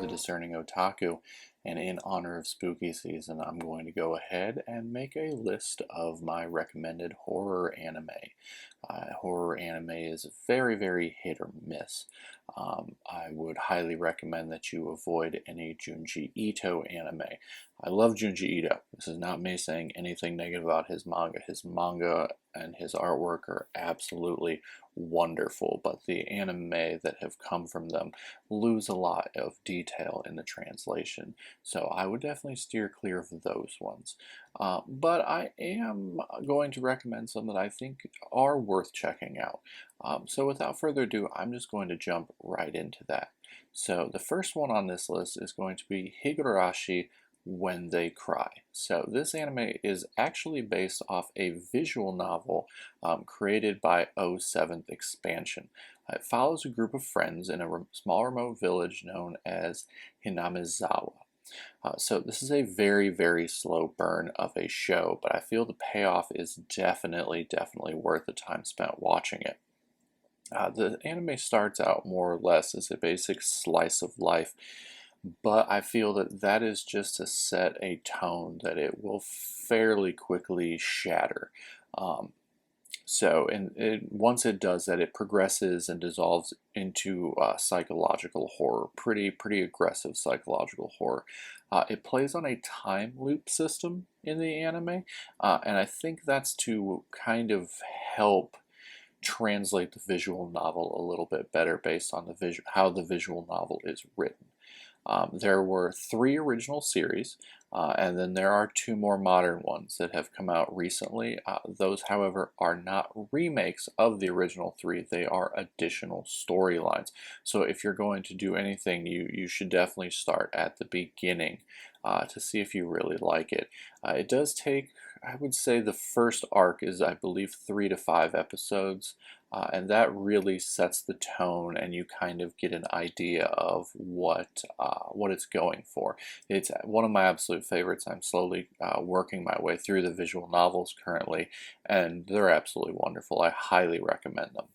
Discerning Otaku, and in honor of spooky season, I'm going to go ahead and make a list of my recommended horror anime. Horror anime is very, very hit or miss. I would highly recommend that you avoid any Junji Ito anime. I love Junji Ito. This is not me saying anything negative about his manga. His manga and his artwork are absolutely wonderful, but the anime that have come from them lose a lot of detail in the translation. So I would definitely steer clear of those ones. But I am going to recommend some that I think are worth checking out. So without further ado, I'm just going to jump right into that. So the first one on this list is going to be Higurashi When They Cry. So this anime is actually based off a visual novel created by O7th Expansion. It follows a group of friends in a small remote village known as Hinamizawa. So this is a very, very slow burn of a show, but I feel the payoff is definitely worth the time spent watching it. The anime starts out more or less as a basic slice of life, but I feel that that is just to set a tone that it will fairly quickly shatter. Once it does that, it progresses and dissolves into psychological horror, pretty aggressive psychological horror. It plays on a time loop system in the anime, and I think that's to kind of help translate the visual novel a little bit better based on how the visual novel is written. There were 3 original series, and then there are 2 more modern ones that have come out recently. Those, however, are not remakes of the original 3. They are additional storylines. So if you're going to do anything, you should definitely start at the beginning to see if you really like it. It does take, I would say the first arc is, I believe, 3 to 5 episodes. And that really sets the tone, and you kind of get an idea of what it's going for. It's one of my absolute favorites. I'm slowly working my way through the visual novels currently, and they're absolutely wonderful. I highly recommend them.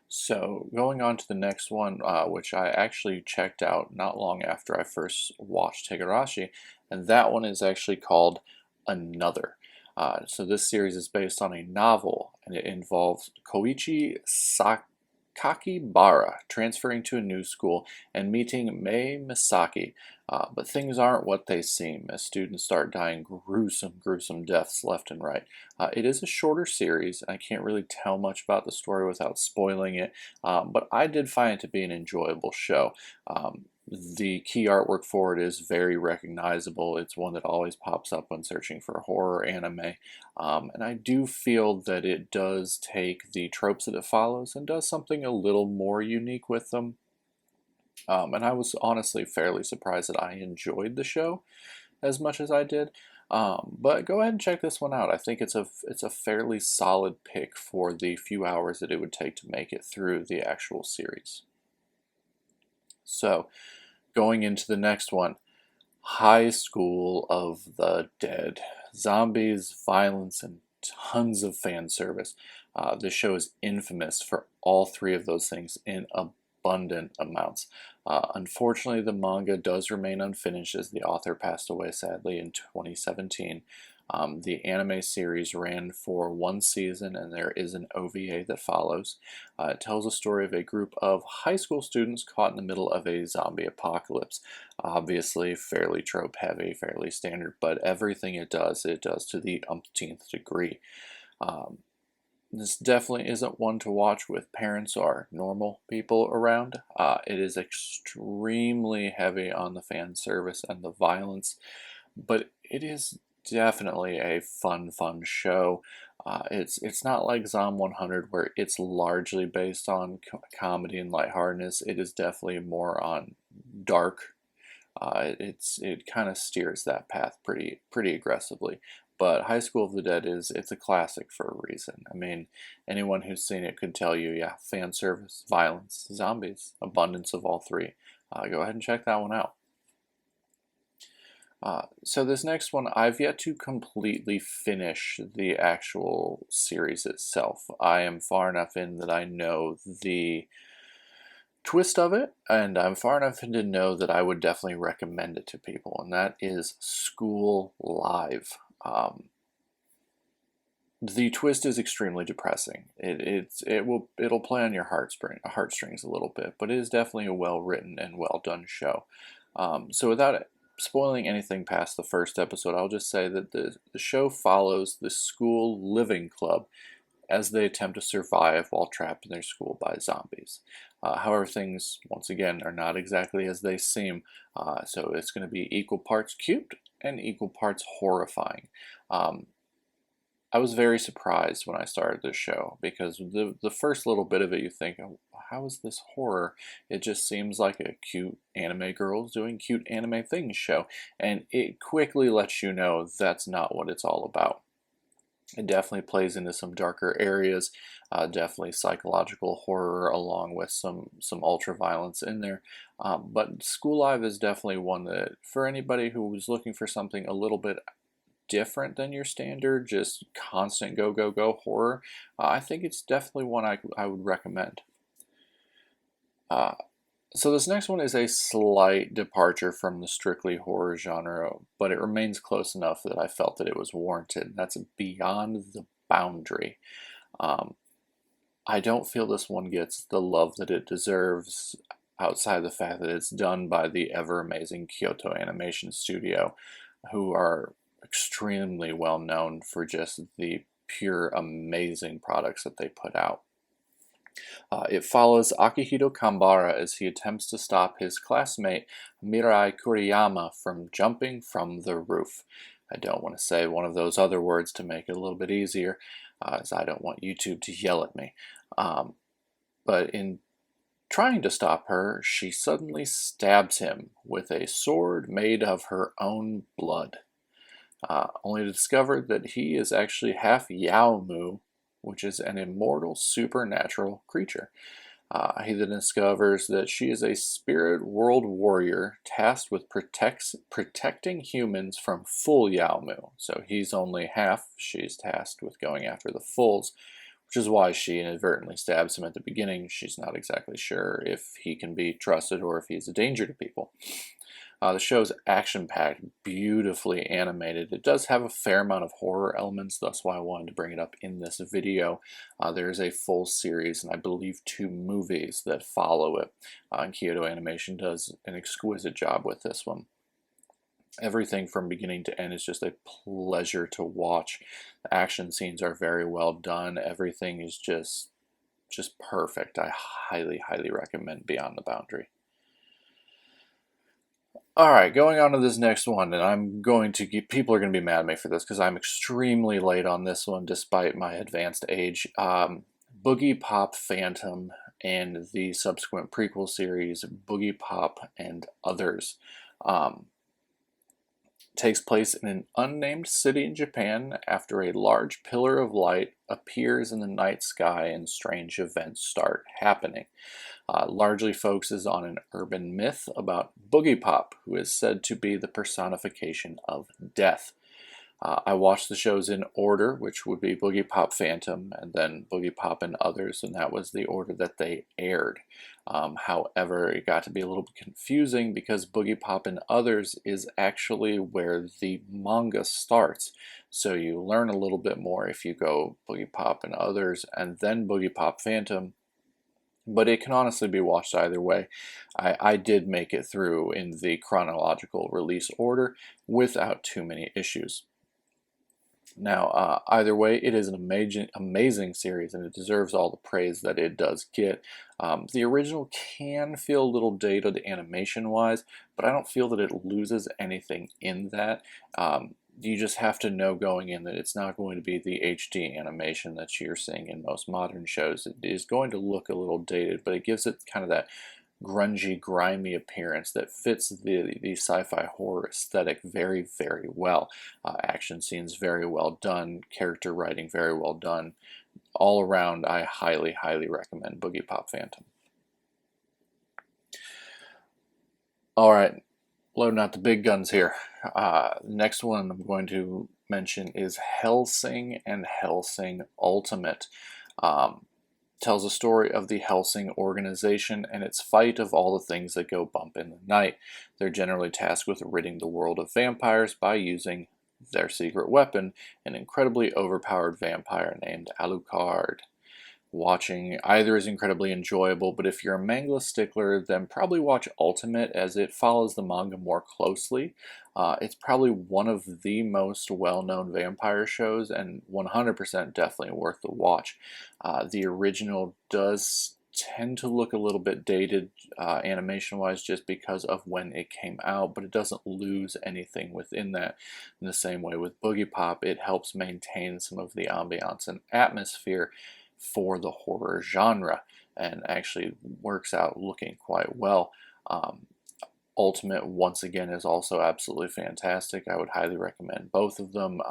So going on to the next one, which I actually checked out not long after I first watched Higurashi, and that one is actually called Another. So this series is based on a novel, and it involves Koichi Sakakibara transferring to a new school and meeting Mei Misaki. But things aren't what they seem as students start dying gruesome deaths left and right. It is a shorter series. I can't really tell much about the story without spoiling it, but I did find it to be an enjoyable show. The key artwork for it is very recognizable. It's one that always pops up when searching for horror anime. And I do feel that it does take the tropes that it follows and does something a little more unique with them. And I was honestly fairly surprised that I enjoyed the show as much as I did. But go ahead and check this one out. I think it's a fairly solid pick for the few hours that it would take to make it through the actual series. So, going into the next one, High School of the Dead. Zombies, violence, and tons of fan service. This show is infamous for all 3 of those things in abundant amounts. Unfortunately, the manga does remain unfinished as the author passed away sadly in 2017. The anime series ran for 1 season, and there is an OVA that follows. It tells a story of a group of high school students caught in the middle of a zombie apocalypse. Obviously, fairly trope heavy, fairly standard, but everything it does to the umpteenth degree. This definitely isn't one to watch with parents or normal people around. It is extremely heavy on the fan service and the violence, but it is definitely a fun show. It's not like Zom 100 where it's largely based on comedy and lightheartedness. It is definitely more on dark. It kind of steers that path pretty aggressively. But High School of the Dead it's a classic for a reason. I mean, anyone who's seen it could tell you, yeah, fan service, violence, zombies, abundance of all 3. Go ahead and check that one out. So this next one, I've yet to completely finish the actual series itself. I am far enough in that I know the twist of it, and I'm far enough to know that I would definitely recommend it to people, and that is School Live. The twist is extremely depressing. It'll play on your heartstrings a little bit, but it is definitely a well written and well done show. So without spoiling anything past the first episode, I'll just say that the show follows the school living club as they attempt to survive while trapped in their school by zombies. However, things, once again, are not exactly as they seem, so it's going to be equal parts cute and equal parts horrifying. I was very surprised when I started this show, because the first little bit of it you think, oh, how is this horror? It just seems like a cute anime girls doing cute anime things show, and it quickly lets you know that's not what it's all about. It definitely plays into some darker areas, definitely psychological horror along with some ultra violence in there. But School Live is definitely one that, for anybody who was looking for something a little bit different than your standard, just constant go go go horror, I think it's definitely one I would recommend. So this next one is a slight departure from the strictly horror genre, but it remains close enough that I felt that it was warranted. That's Beyond the Boundary. I don't feel this one gets the love that it deserves, outside the fact that it's done by the ever amazing Kyoto Animation Studio, who are extremely well known for just the pure amazing products that they put out. It follows Akihito Kambara as he attempts to stop his classmate Mirai Kuriyama from jumping from the roof. I don't want to say one of those other words to make it a little bit easier, as I don't want YouTube to yell at me. But in trying to stop her, she suddenly stabs him with a sword made of her own blood, only to discover that he is actually half Yaomu, which is an immortal supernatural creature. He then discovers that she is a spirit world warrior tasked with protecting humans from full Yaomu. So he's only half, she's tasked with going after the fulls, which is why she inadvertently stabs him at the beginning. She's not exactly sure if he can be trusted or if he's a danger to people. The show's action-packed, beautifully animated. It does have a fair amount of horror elements, that's why I wanted to bring it up in this video. There is a full series, and I believe 2 movies that follow it. And Kyoto Animation does an exquisite job with this one. Everything from beginning to end is just a pleasure to watch. The action scenes are very well done. Everything is just perfect. I highly, highly recommend Beyond the Boundary. Alright, going on to this next one, and I'm going to get, people are going to be mad at me for this because I'm extremely late on this one despite my advanced age. Boogiepop Phantom and the subsequent prequel series, Boogiepop and Others, takes place in an unnamed city in Japan after a large pillar of light appears in the night sky and strange events start happening. Largely focuses on an urban myth about Boogiepop, who is said to be the personification of death. I watched the shows in order, which would be Boogiepop Phantom and then Boogiepop and Others, and that was the order that they aired. However, it got to be a little bit confusing because Boogiepop and Others is actually where the manga starts. So you learn a little bit more if you go Boogiepop and Others and then Boogiepop Phantom. But it can honestly be watched either way. I did make it through in the chronological release order without too many issues. Now, either way, it is an amazing series, and it deserves all the praise that it does get. The original can feel a little dated animation-wise, but I don't feel that it loses anything in that. You just have to know going in that it's not going to be the HD animation that you're seeing in most modern shows. It is going to look a little dated, but it gives it kind of that grungy, grimy appearance that fits the sci-fi horror aesthetic very, very well. Action scenes very well done, character writing very well done. All around, I highly, highly recommend Boogiepop Phantom. Alright, loading out the big guns here. Next one I'm going to mention is Hellsing and Hellsing Ultimate. tells a story of the Hellsing organization and its fight of all the things that go bump in the night. They're generally tasked with ridding the world of vampires by using their secret weapon, an incredibly overpowered vampire named Alucard. Watching either is incredibly enjoyable, but if you're a manga stickler, then probably watch Ultimate as it follows the manga more closely. It's probably one of the most well-known vampire shows and 100% definitely worth the watch. The original does tend to look a little bit dated animation-wise just because of when it came out, but it doesn't lose anything within that. In the same way with Boogiepop, it helps maintain some of the ambiance and atmosphere for the horror genre and actually works out looking quite well. Ultimate, once again, is also absolutely fantastic. I would highly recommend both of them,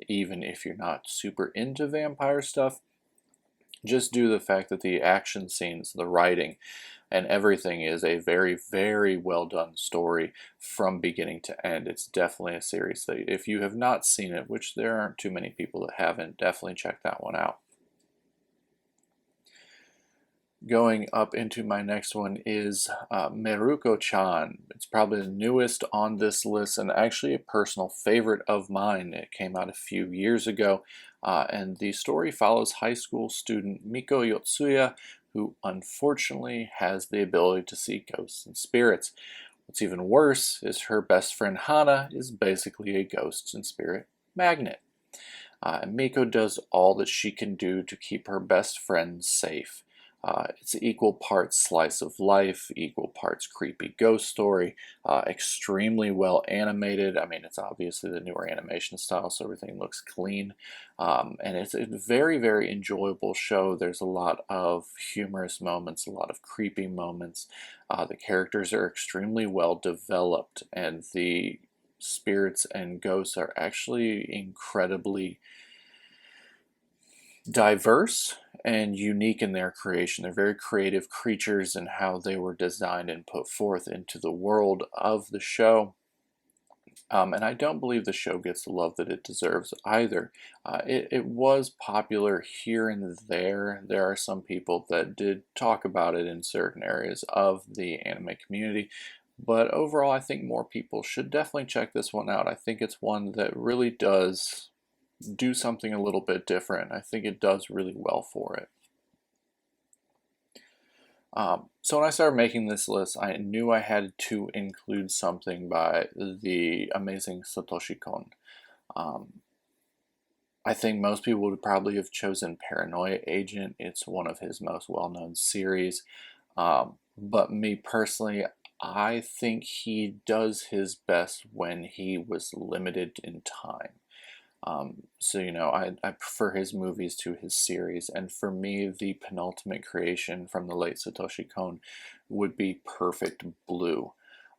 even if you're not super into vampire stuff. Just due to the fact that the action scenes, the writing, and everything is a very, very well done story from beginning to end. It's definitely a series that if you have not seen it, which there aren't too many people that haven't, definitely check that one out. Going up into my next one is Mieruko-chan. It's probably the newest on this list and actually a personal favorite of mine. It came out a few years ago, and the story follows high school student Miko Yotsuya, who unfortunately has the ability to see ghosts and spirits. What's even worse is her best friend Hana is basically a ghost and spirit magnet. Miko does all that she can do to keep her best friend safe. It's equal parts slice of life, equal parts creepy ghost story, extremely well animated. I mean, it's obviously the newer animation style, so everything looks clean. And it's a very, very enjoyable show. There's a lot of humorous moments, a lot of creepy moments. The characters are extremely well developed, and the spirits and ghosts are actually incredibly diverse and unique in their creation. They're very creative creatures in how they were designed and put forth into the world of the show. And I don't believe the show gets the love that it deserves either. It was popular here and there. There are some people that did talk about it in certain areas of the anime community. But overall, I think more people should definitely check this one out. I think it's one that really does do something a little bit different. I think it does really well for it. So when I started making this list, I knew I had to include something by the amazing Satoshi Kon. I think most people would probably have chosen Paranoia Agent. It's one of his most well-known series. But me personally, I think he does his best when he was limited in time. So, you know, I prefer his movies to his series, and for me, the penultimate creation from the late Satoshi Kon would be Perfect Blue.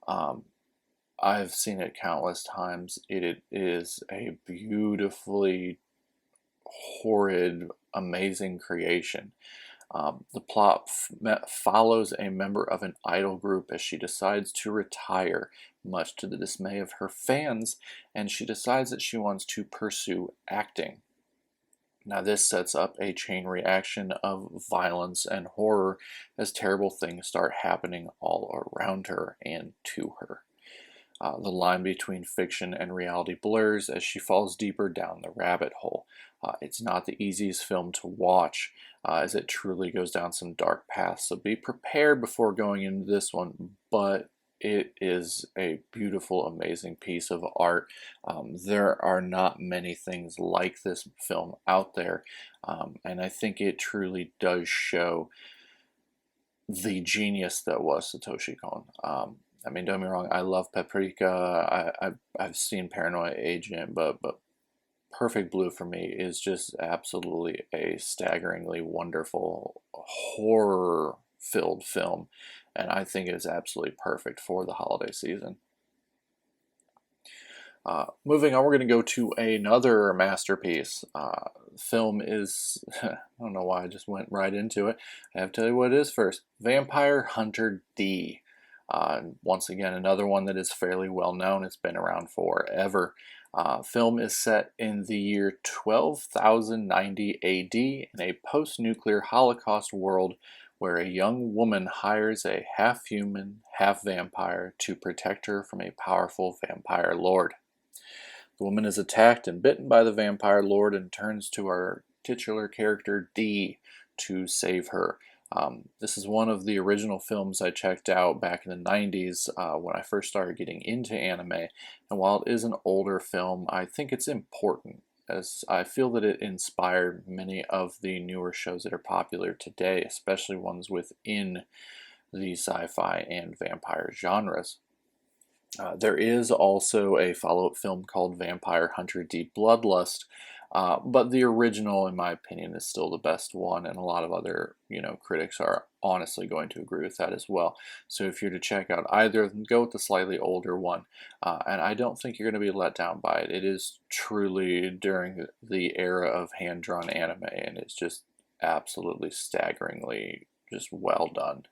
I've seen it countless times. It is a beautifully horrid, amazing creation. The plot follows a member of an idol group as she decides to retire, much to the dismay of her fans, and she decides that she wants to pursue acting. Now this sets up a chain reaction of violence and horror as terrible things start happening all around her and to her. The line between fiction and reality blurs as she falls deeper down the rabbit hole. It's not the easiest film to watch, as it truly goes down some dark paths, so be prepared before going into this one, but it is a beautiful, amazing piece of art. There are not many things like this film out there, and I think it truly does show the genius that was Satoshi Kon. I mean, don't get me wrong, I love Paprika, I've seen Paranoia Agent, but Perfect Blue for me is just absolutely a staggeringly wonderful horror-filled film, and I think it is absolutely perfect for the holiday season. Moving on, we're going to go to another masterpiece. Film is, I don't know why I just went right into it. I have to tell you what it is first. Vampire Hunter D. Once again, another one that is fairly well known. It's been around forever. Film is set in the year 12,090 AD in a post-nuclear Holocaust world where a young woman hires a half-human, half-vampire to protect her from a powerful vampire lord. The woman is attacked and bitten by the vampire lord and turns to our titular character D to save her. This is one of the original films I checked out back in the 90s when I first started getting into anime. And while it is an older film, I think it's important, as I feel that it inspired many of the newer shows that are popular today, especially ones within the sci-fi and vampire genres. There is also a follow-up film called Vampire Hunter D Bloodlust, but the original, in my opinion, is still the best one, and a lot of other, critics are honestly going to agree with that as well. So if you're to check out either of them, go with the slightly older one, and I don't think you're going to be let down by it. It is truly during the era of hand-drawn anime, and it's just absolutely staggeringly just well done.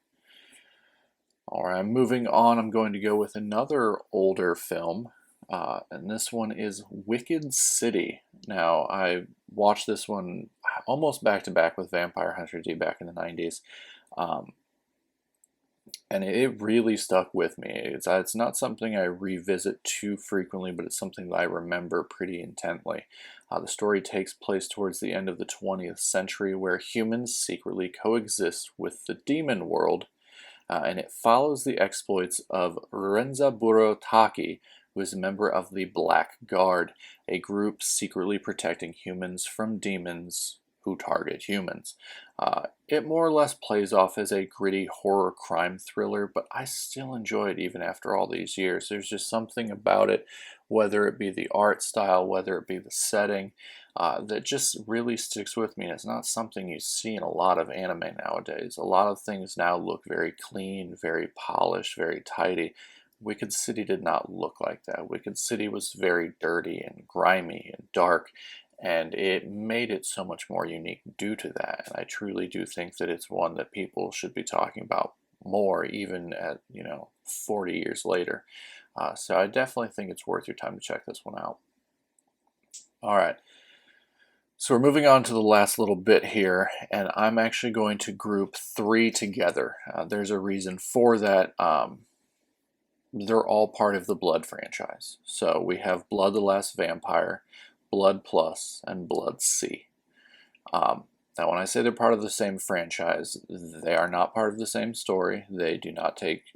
Alright, moving on, I'm going to go with another older film, and this one is Wicked City. Now, I watched this one almost back to back with Vampire Hunter D back in the 90s, and it really stuck with me. It's not something I revisit too frequently, but it's something that I remember pretty intently. The story takes place towards the end of the 20th century, where humans secretly coexist with the demon world, and it follows the exploits of Renzaburo Taki, who is a member of the Black Guard, a group secretly protecting humans from demons who target humans. It more or less plays off as a gritty horror crime thriller, but I still enjoy it even after all these years. There's just something about it, whether it be the art style, whether it be the setting, that just really sticks with me. And it's not something you see in a lot of anime nowadays. A lot of things now look very clean, very polished, very tidy. Wicked City did not look like that. Wicked City was very dirty and grimy and dark, and it made it so much more unique due to that. And I truly do think that it's one that people should be talking about more, even at 40 years later. So I definitely think it's worth your time to check this one out. All right. So we're moving on to the last little bit here, and I'm actually going to group three together. There's a reason for that. They're all part of the Blood franchise. So we have Blood the Last Vampire, Blood Plus, and Blood C. Now when I say they're part of the same franchise, they are not part of the same story. They do not take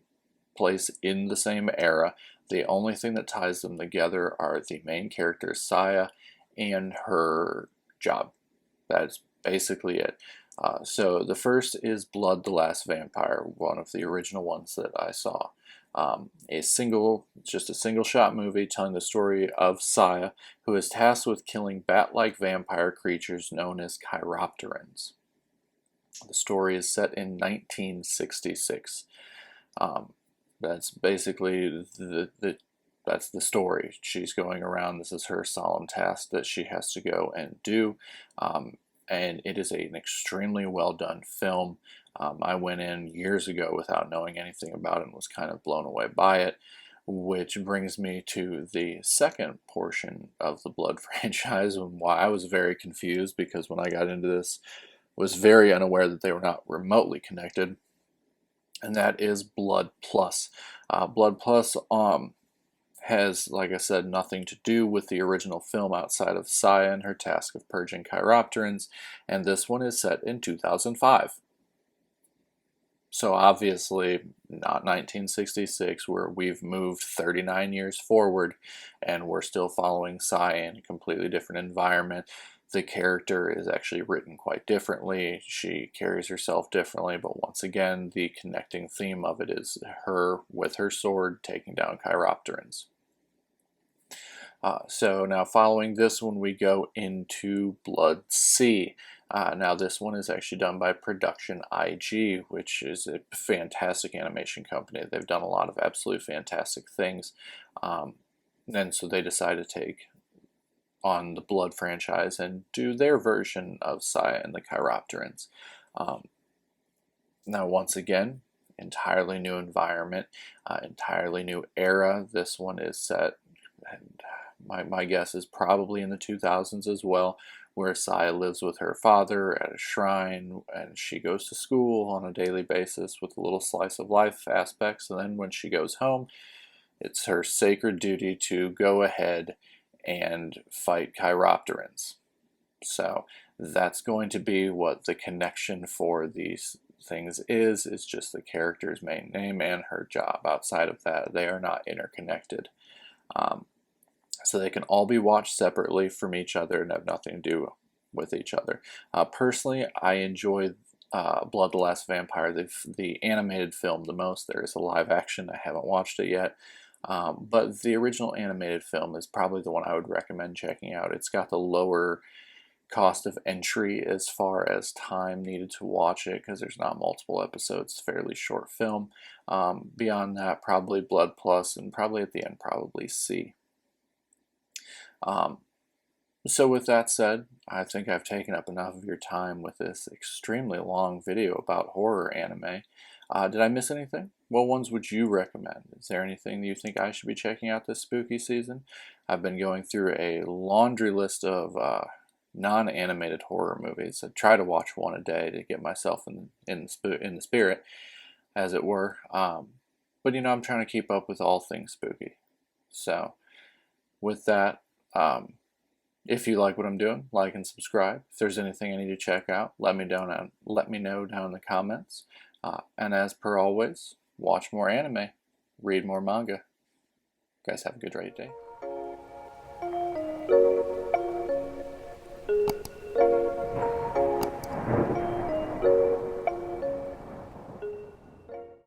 place in the same era. The only thing that ties them together are the main character, Saya, and her job. That's basically it. So the first is Blood the Last Vampire, one of the original ones that I saw. Just a single shot movie telling the story of Saya, who is tasked with killing bat-like vampire creatures known as chiropterans. The story is set in 1966. That's basically that's the story. She's going around. This is her solemn task that she has to go and do. And it is an extremely well done film. I went in years ago without knowing anything about it and was kind of blown away by it, which brings me to the second portion of the Blood franchise, and why I was very confused, because when I got into this, was very unaware that they were not remotely connected, and that is Blood Plus. Blood Plus has, like I said, nothing to do with the original film outside of Saya and her task of purging chiropterans, and this one is set in 2005. So obviously not 1966, where we've moved 39 years forward and we're still following Saya in a completely different environment. The character is actually written quite differently. She carries herself differently, but once again, the connecting theme of it is her with her sword taking down chiropterans. So now following this one, we go into Blood C. Now this one is actually done by Production IG, which is a fantastic animation company. They've done a lot of absolutely fantastic things. And so they decided to take on the Blood franchise and do their version of Saya and the chiropterans. Now once again, entirely new environment, entirely new era. This one is set my guess is probably in the 2000s as well, where Saya lives with her father at a shrine, and she goes to school on a daily basis with a little slice of life aspects, and then when she goes home, it's her sacred duty to go ahead and fight chiropterans. So that's going to be what the connection for these things is just the character's main name and her job. Outside of that, they are not interconnected. So they can all be watched separately from each other and have nothing to do with each other. Personally, I enjoy Blood the Last Vampire, the animated film, the most. There is a live action. I haven't watched it yet. But the original animated film is probably the one I would recommend checking out. It's got the lower cost of entry as far as time needed to watch it because there's not multiple episodes. It's a fairly short film. Beyond that, probably Blood Plus, and probably at the end, probably C. So with that said, I think I've taken up enough of your time with this extremely long video about horror anime. Did I miss anything? What ones would you recommend? Is there anything that you think I should be checking out this spooky season? I've been going through a laundry list of non-animated horror movies. I try to watch one a day to get myself in the spirit, as it were. But I'm trying to keep up with all things spooky. So with that, if you like what I'm doing, like and subscribe. If there's anything I need to check out, let me know down in the comments. And as per always, watch more anime, read more manga. You guys have a good day.